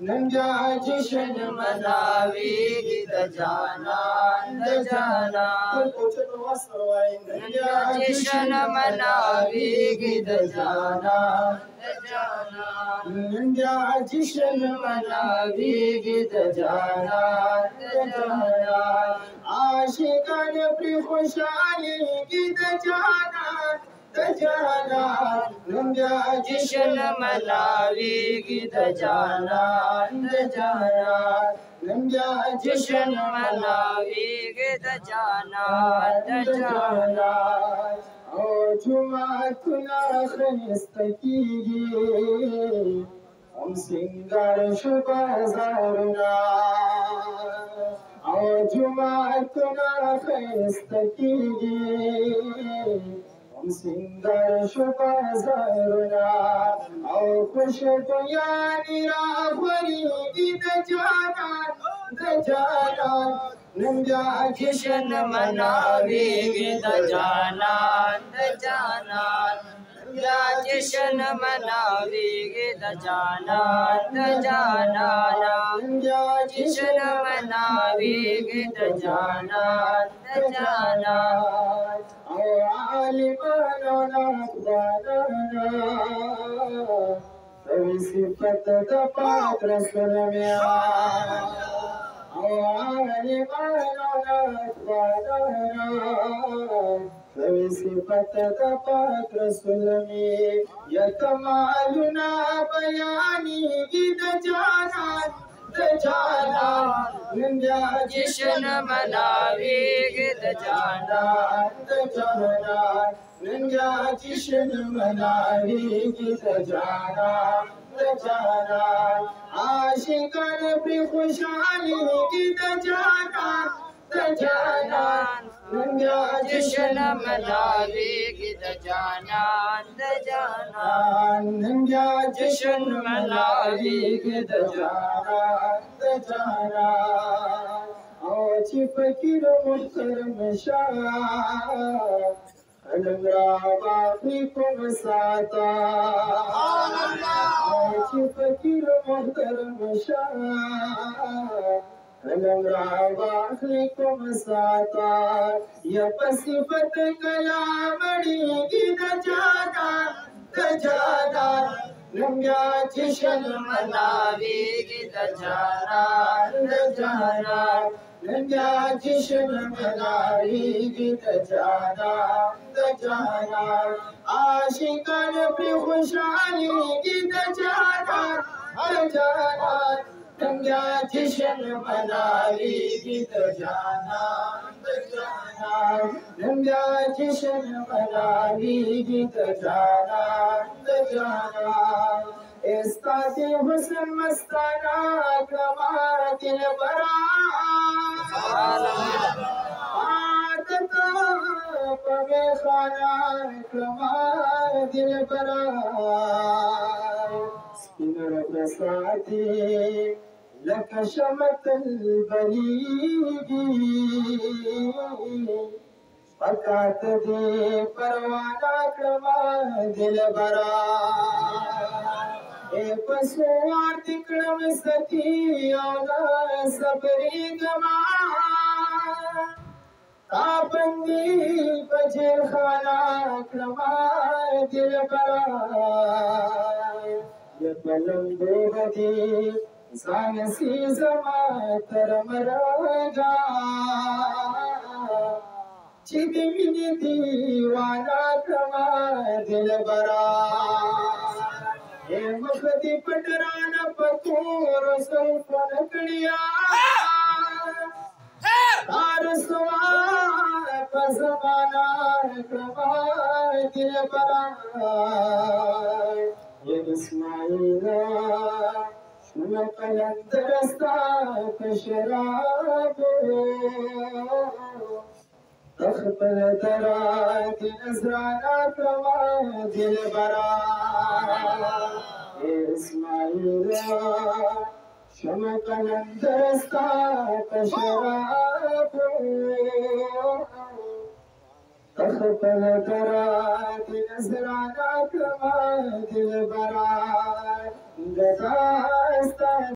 Ninja جشن مناویگی د جانان د جانان Ninja جشن مناویگی د جانان د جانان Ninja جشن مناویگی د جانان د جانان عاشقان پر خوشحالیگی د جانان د جانان ننجا جشن مناویگی د جانان د جانان ننجا جشن مناویگی د جانان د جانان او جمعتنا خیسته کیږي هم سنگار شو بازارنا او جمعتنا خیسته کیږي سنگر شو بازارنا او خوش دیانی را خوریگی د جانان ننجا جشن مناویگی د جانان د جانان ننجا جشن مناویگی د جانان د جانان ننجا جشن مناویگی د جانان د جانان عالمانو نقبانانا سوی صفت دا پاک رسول میان عالمانو نقبانانا سوی صفت دا پاک رسول میان یکمالنا بیانی گی دا جانان د جانان ننجا جشن مناویگی د جانان د جانان ننجا جشن مناویگی د جانان د جانان عاشقان پر خوشحالیگی د جانان د جانان ننجا جشن مناویگی د جانان د جانان ننجا جشن مناویگی د جانان د جانان او چې فقیر محترم شاه قلم را باقی کوم ساتا او چې فقیر محترم شاه قلم را باقی کوم ساتا یا صفت کلام اڑیگی د جانان د جانان ننجا جشن مناویگی د جانان د جانان ننجا جشن مناویگی د جانان د جانان عاشقان پر خوشحالیگی د جانان د جانان ننجا جشن مناویگی د جانان د جانان ننجا جشن مناویگی د جانان د جانان استاد حسن مستانہ کما دل برا عادت پوے خانہ کما دل برا سپین رساتی لک شمت البلیگی پکات دے پروانہ کما دل برا پسوار دکڑم ستی اولا سبری گما تابندی بجر خانہ کما دل برا یبلم دو بدی سانسی زما تر مرگا چی دیوینی دیوانا کما دل برا مخدی پٹرانا پتور سلف نکڑیا تارسوا پزمانا کما دل برا یہ اسماعیلا شما قلندرستا کشرابو تخبل درات نزرانا کما دل برا اسماعیلا شما قلندرستا کشرابو تخبل درات نزرانا کما دل برا